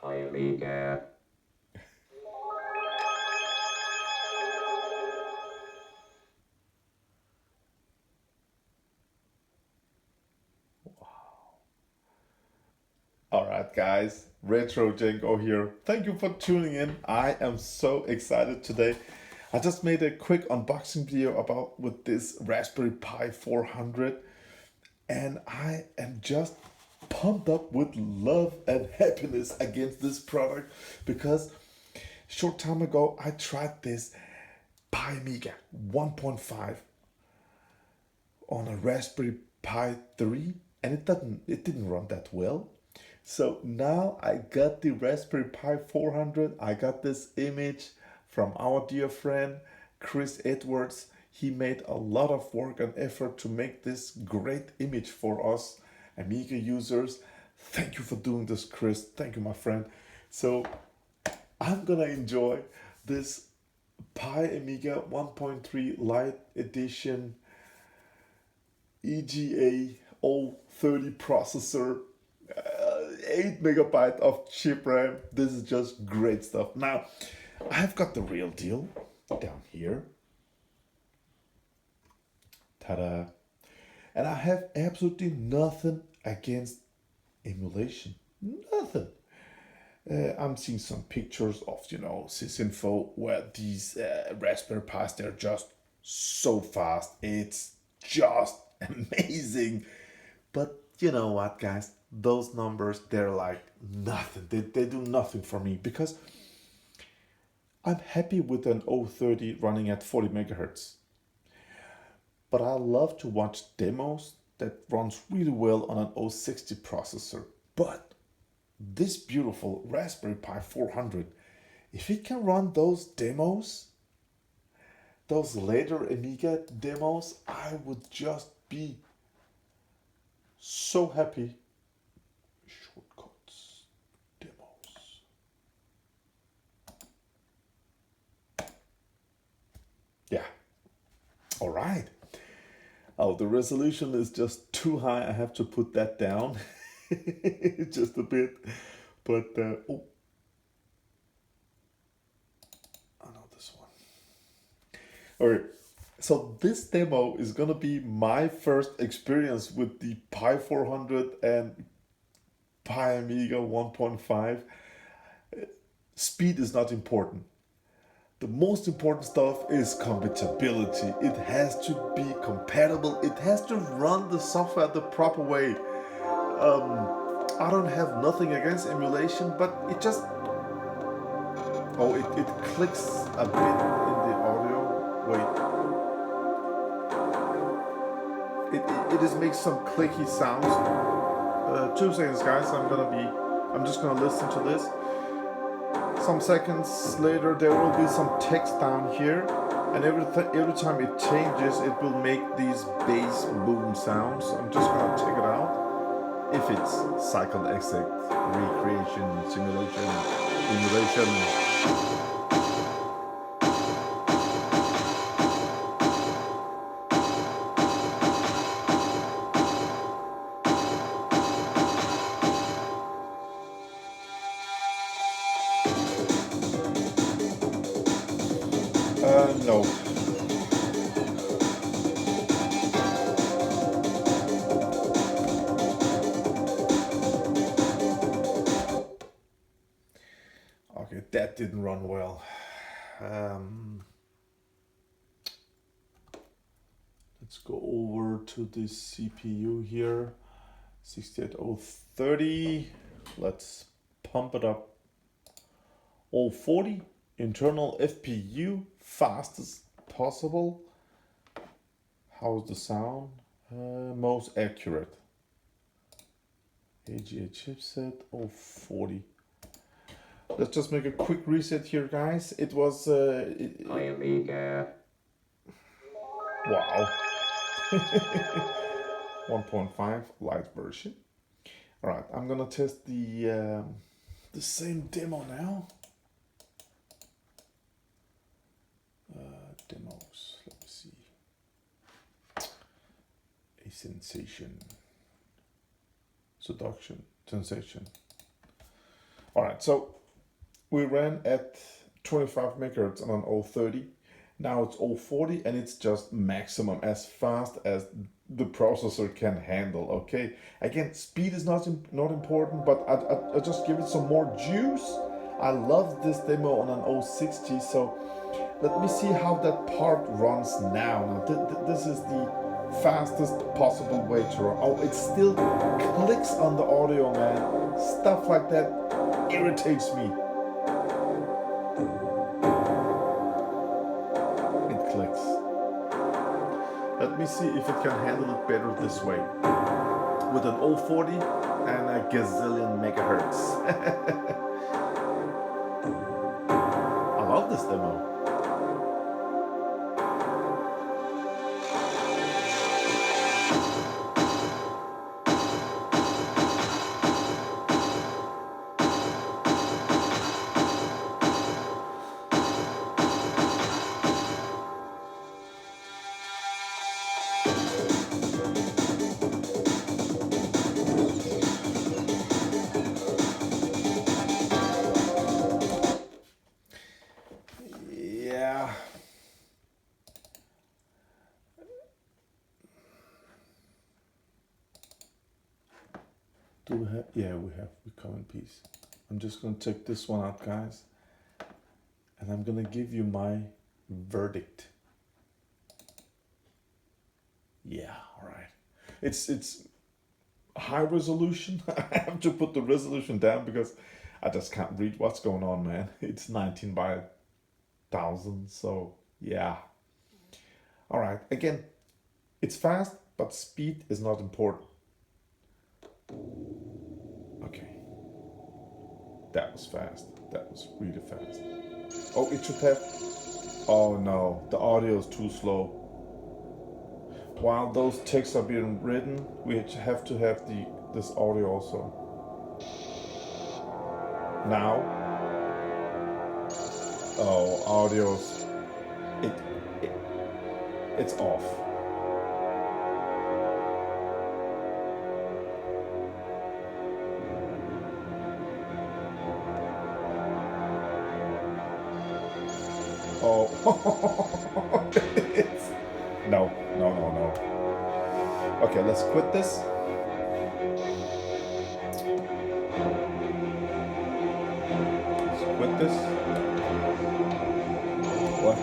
PiMiga. Alright guys, Retro Jango here. Thank you for tuning in. I am so excited today. I just made a quick unboxing video about with this Raspberry Pi 400 and I am just pumped up with love and happiness against this product because short time ago I tried this PiMiga 1.5 on a Raspberry Pi 3 and it didn't run that well. So now I got the Raspberry Pi 400. I got this image from our dear friend Chris Edwards. He made a lot of work and effort to make this great image for us Amiga users. Thank you for doing this, Chris. Thank you, my friend. So I'm gonna enjoy this PiMiga 1.3 Lite Edition EGA 030 processor, 8 megabyte of chip RAM. This is just great stuff. Now, I've got the real deal down here. Ta-da. And I have absolutely nothing against emulation. Nothing. I'm seeing some pictures of, sysinfo where these Raspberry Pis, they're just so fast. It's just amazing. But you know what, guys? Those numbers, they're like nothing. They do nothing for me because I'm happy with an 030 running at 40 megahertz. But I love to watch demos that runs really well on an 060 processor. But this beautiful Raspberry Pi 400, if it can run those demos, those later Amiga demos, I would just be so happy. Shortcuts, demos. Yeah, all right. Oh, the resolution is just too high. I have to put that down just a bit. But, oh, I know this one. All right. So this demo is gonna be my first experience with the Pi 400 and PiMiga 1.5. Speed is not important. The most important stuff is compatibility. It has to be compatible. It has to run the software the proper way. I don't have nothing against emulation, but it just... Oh, it clicks a bit in the audio. Wait. It just makes some clicky sounds. 2 seconds, guys. I'm just gonna listen to this. Some seconds later there will be some text down here, and every time it changes it will make these bass boom sounds. I'm just gonna check it out. If it's cycle exit, recreation, simulation, emulation. No. Okay, that didn't run well. Let's go over to this CPU here, 68030. Let's pump it up. 040, internal FPU, fastest possible. How's the sound? Most accurate. AGA chipset, 040. Let's just make a quick reset here, guys. It was... PiMiga. Wow. 1.5 light version. All right, I'm gonna test the same demo now. Demos. Let me see. A sensation. Seduction. Sensation. Alright, so we ran at 25 megahertz on an 030. Now it's 040 and it's just maximum, as fast as the processor can handle. Okay, again, speed is not important, but I just give it some more juice. I love this demo on an 060, so let me see how that part runs now. Now this is the fastest possible way to run. Oh, it still clicks on the audio, man. Stuff like that irritates me. It clicks. Let me see if it can handle it better this way. With an 040 and a gazillion megahertz. I love this demo. Yeah. Do we have? Yeah, we have. We come in peace. I'm just gonna check this one out, guys, and I'm gonna give you my verdict. Yeah, all right. It's high resolution. I have to put the resolution down because I just can't read what's going on, man. It's 19 by 1000, so yeah. All right. Again, it's fast, but speed is not important. Okay. That was fast. That was really fast. Oh, it should have. Oh no, the audio is too slow. While those texts are being written, we have to have this audio also. Now. Oh, audio's. It's off. Oh. No. Okay, let's quit this. Let's quit this. What?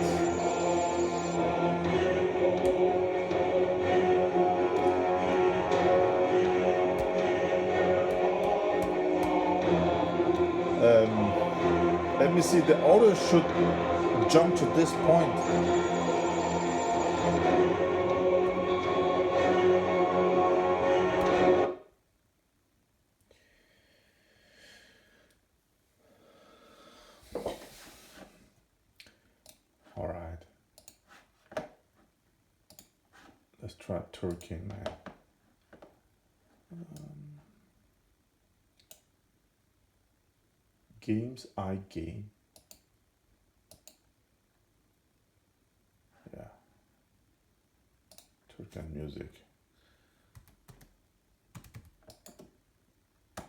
Let me see, the audio should jump to this point. All right. Let's try Turkey now. Games I game. Yeah. Turkish music.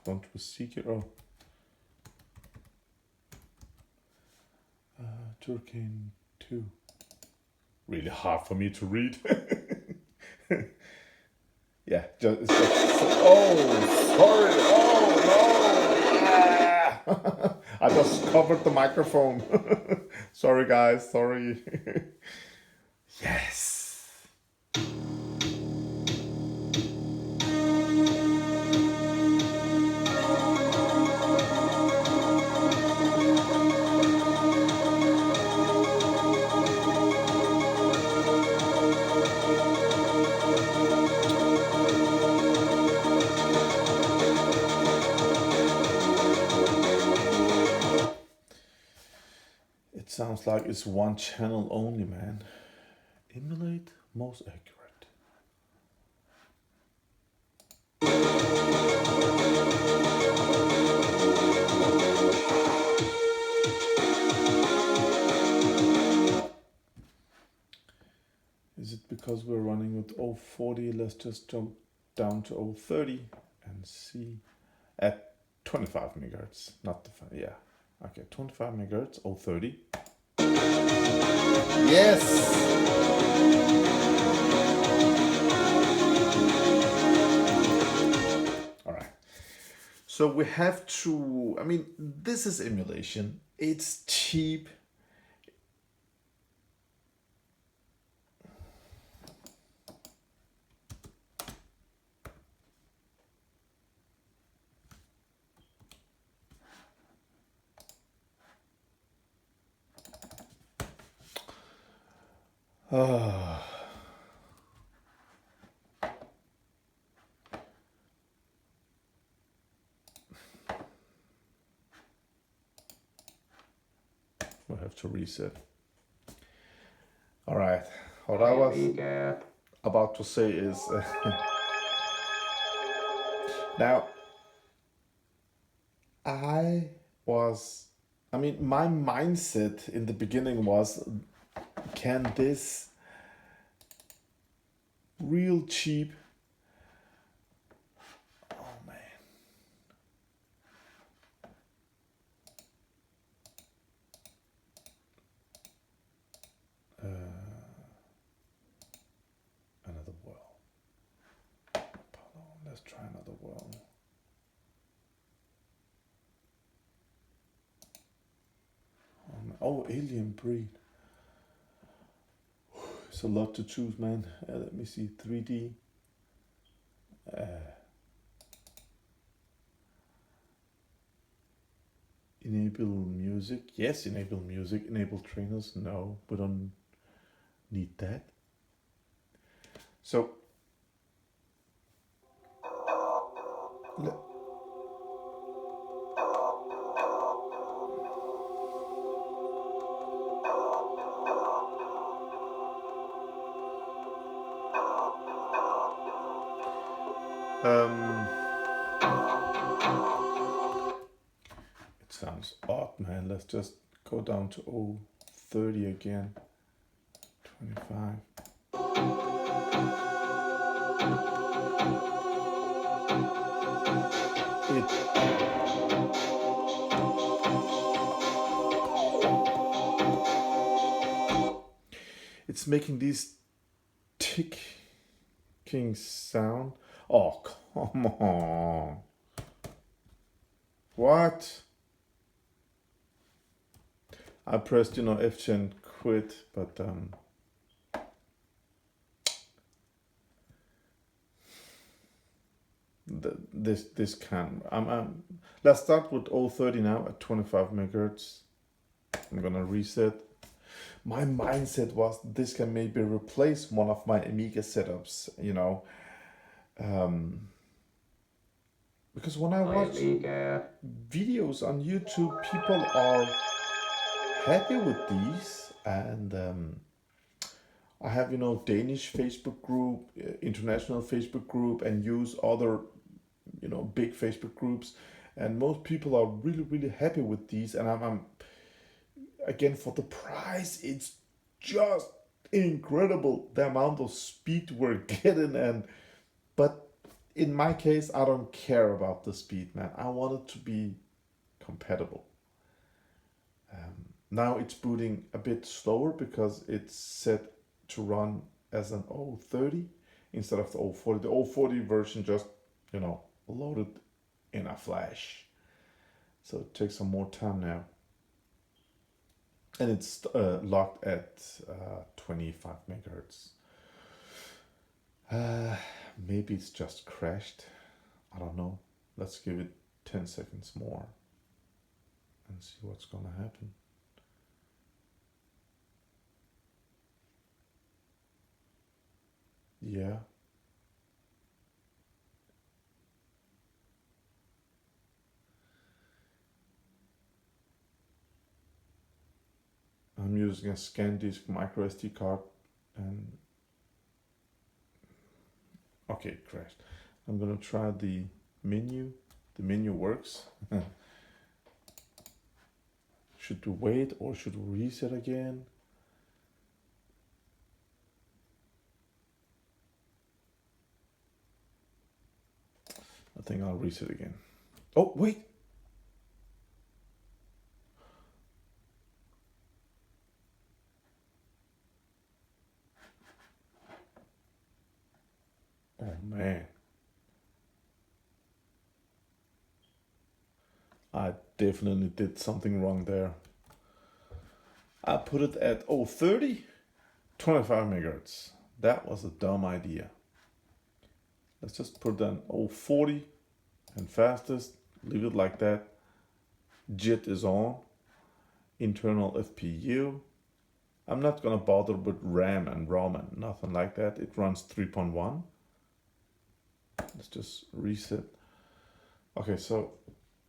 Don't we seek it? Oh. Turkey 2. Really hard for me to read. Yeah, it's just. Oh, sorry. Oh no. I just covered the microphone. Sorry, guys. Sorry. Yes. Sounds like it's one channel only, man. Emulate most accurate. Is it because we're running with 040? Let's just jump down to 030 and see. At 25 megahertz, not the yeah. Okay, 25 megahertz, 030. Yes. All right. So we have to. I mean, this is emulation. It's cheap. We'll have to reset. All right. What I was about to say is now I mean, my mindset in the beginning was, can this real cheap, oh man, another well. Pardon, let's try another well. Oh, alien breed. It's a lot to choose, man. Let me see. 3D. Enable music. Yes, enable music. Enable trainers. No, we don't need that. So, it sounds odd, man. Let's just go down to 030 again. 25. It's making these ticking sound. Oh, come on. What? I pressed, F10 quit, but this can. Let's start with 030 now at 25 megahertz. I'm gonna reset. My mindset was this can maybe replace one of my Amiga setups, because when I watch videos on YouTube, people are happy with these, and I have Danish Facebook group, international Facebook group, and use other big Facebook groups, and most people are really, really happy with these. And I'm again, for the price, it's just incredible the amount of speed we're getting. But in my case, I don't care about the speed, man. I want it to be compatible. Now it's booting a bit slower because it's set to run as an 030 instead of the 040. The 040 version just loaded in a flash, so it takes some more time now, and it's locked at 25 megahertz. Maybe it's just crashed, I don't know. Let's give it 10 seconds more and see what's gonna happen. Yeah. I'm using a ScanDisk micro SD card, and okay, it crashed. I'm gonna try the menu. The menu works. Should we wait or should we reset again? I think I'll reset again. Oh, wait, man. I definitely did something wrong there. I put it at 030, 25 megahertz. That was a dumb idea. Let's just put down 040 and fastest. Leave it like that. JIT is on. Internal FPU. I'm not gonna bother with RAM and ROM and nothing like that. It runs 3.1. Let's just reset. Okay, so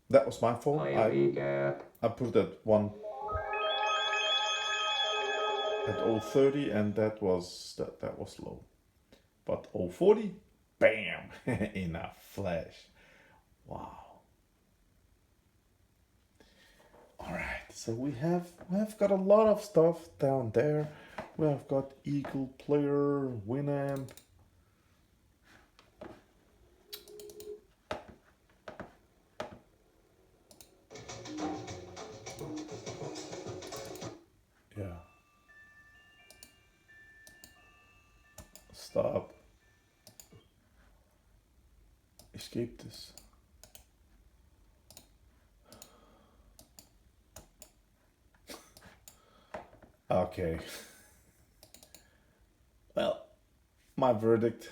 that was my fault. I put that one at 030 and that was low. But 040, bam, in a flash. Wow. All right, so we have got a lot of stuff down there. We have got Eagle Player, Winamp. Yeah. Stop. Escape this. Okay. Well, my verdict.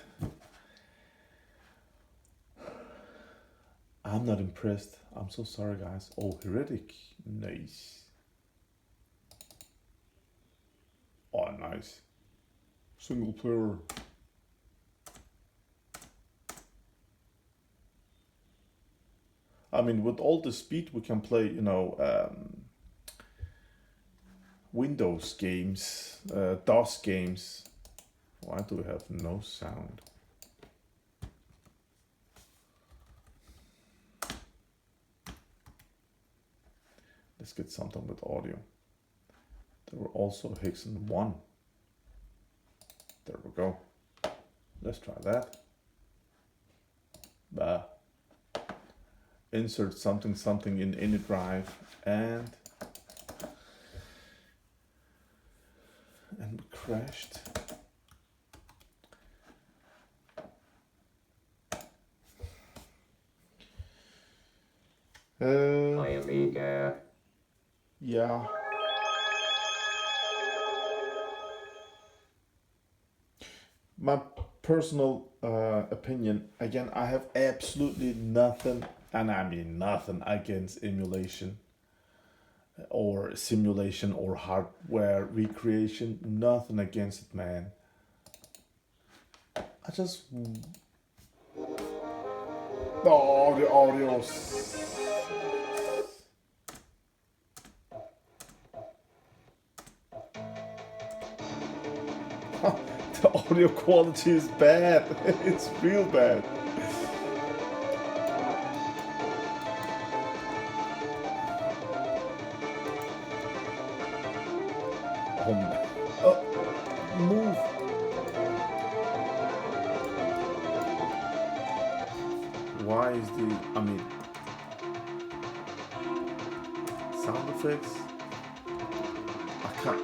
I'm not impressed. I'm so sorry, guys. Oh, Heretic. Nice. Oh, nice. Single player. I mean, with all the speed we can play, you know, Windows games, DOS games. Why do we have no sound? Let's get something with audio. There were also Hickson 1. There we go. Let's try that. Insert something in any drive and we crashed. PiMiga. Yeah. My personal opinion, again, I have absolutely nothing, and I mean nothing, against emulation or simulation or hardware recreation. Nothing against it, man. I just... Oh, the audio. The audio quality is bad. It's real bad. Move. Why is I mean, sound effects? I can't.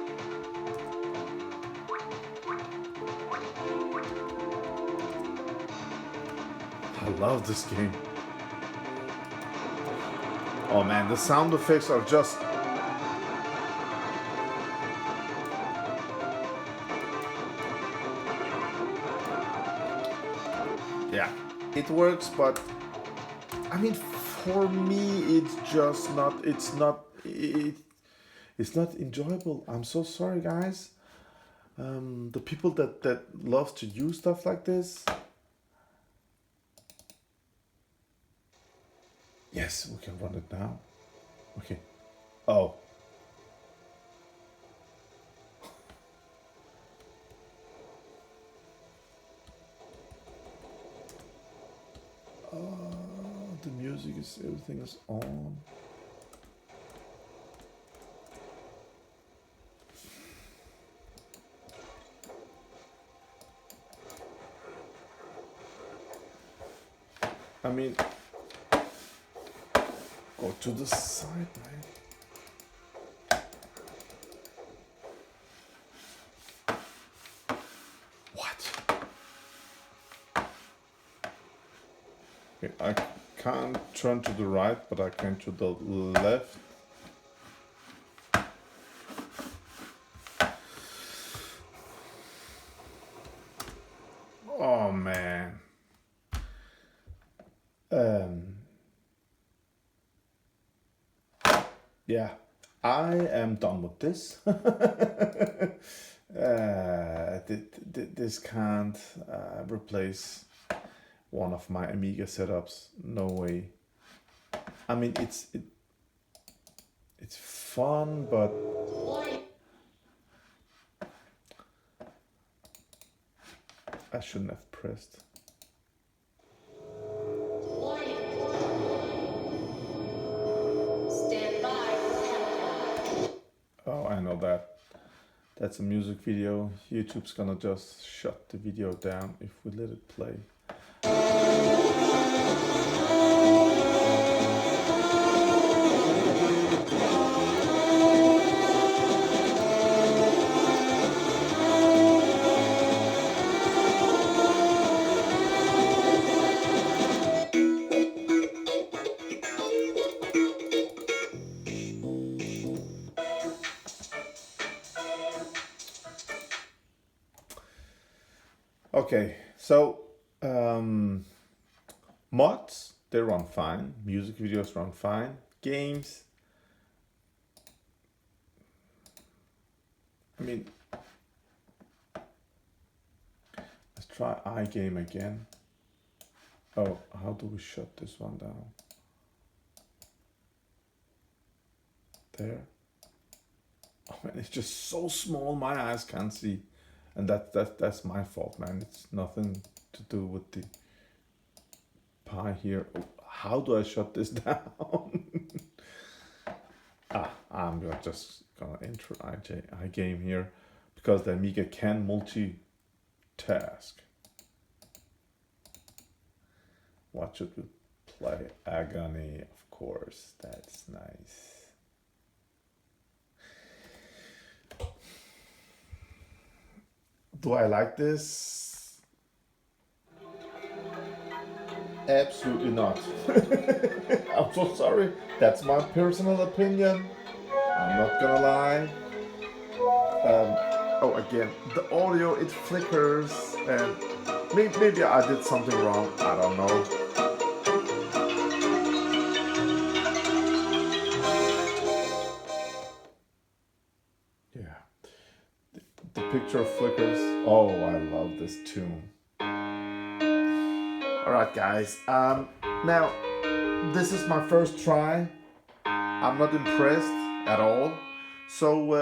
I love this game. Oh man, the sound effects are just... Yeah, it works, but I mean, for me, it's just not, it's not enjoyable. I'm so sorry, guys. The people that loves to use stuff like this. Yes, we can run it now. Okay. Oh. The music is, everything is on. I mean, go to the side, man. What? can't turn to the right, but I can to the left. Oh man. Yeah, I am done with this. This can't replace one of my Amiga setups. No way. I mean, it's fun, but I shouldn't have pressed. Oh, I know that. That's a music video. YouTube's gonna just shut the video down if we let it play. Okay, so mods, they run fine. Music videos run fine. Games, I mean, let's try iGame again. Oh, how do we shut this one down? There. Oh man, it's just so small, my eyes can't see. And that's my fault, man. It's nothing to do with the Pi here. Oh, how do I shut this down? I'm just gonna enter iGame here because the Amiga can multitask. What should we play? Agony, of course. That's nice. Do I like this? Absolutely not. I'm so sorry. That's my personal opinion. I'm not gonna lie. Oh, again, the audio, it flickers, and maybe I did something wrong. I don't know. Yeah. The picture flickers. Oh, I love this tune. Alright guys, now this is my first try. I'm not impressed at all. So,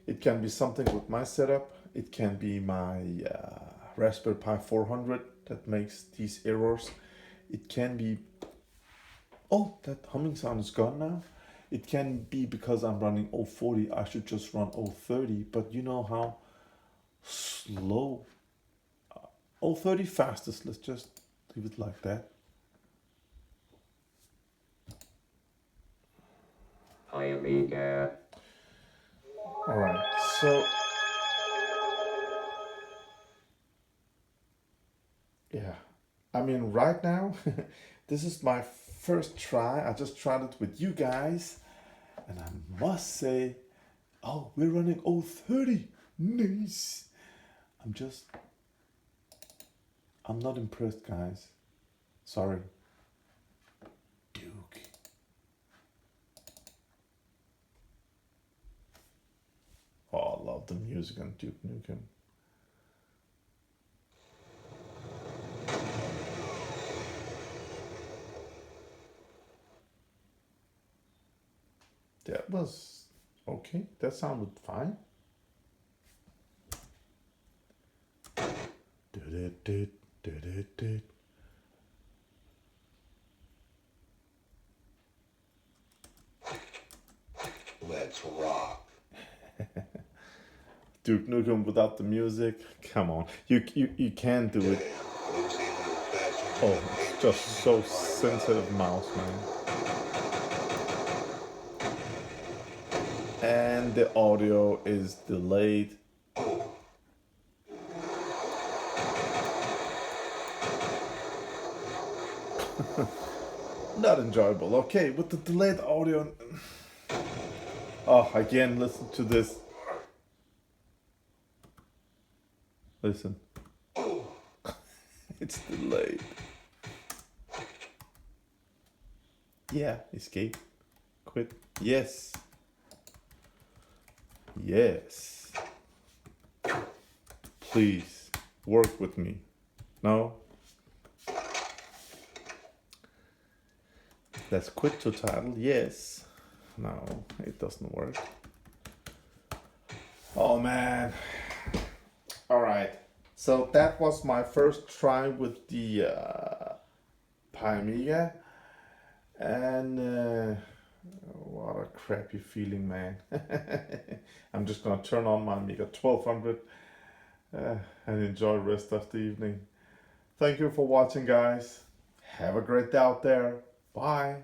it can be something with my setup. It can be my Raspberry Pi 400 that makes these errors. It can be, oh, that humming sound is gone now. It can be because I'm running 040, I should just run 030, but you know how slow, 030 fastest, let's just leave it like that. PiMiga. Alright, so, yeah, I mean right now, this is my first try. I just tried it with you guys, and I must say, oh, we're running 030, nice. I'm not impressed, guys. Sorry. Duke. Oh, I love the music on Duke Nukem. That was okay. That sounded fine. Let's rock. Duke Nukem without the music. Come on, you can do it. Oh, it's just so sensitive mouse, man. And the audio is delayed. Not enjoyable. Okay, with the delayed audio. Oh, again, listen to this. Listen. It's delayed. Yeah, escape. Quit. Yes. Yes. Please, work with me. No? Let's quit to title. Yes. No, it doesn't work. Oh man. Alright. So that was my first try with the PiMiga. And what a crappy feeling, man. I'm just gonna turn on my Amiga 1200 and enjoy the rest of the evening. Thank you for watching, guys. Have a great day out there. Bye.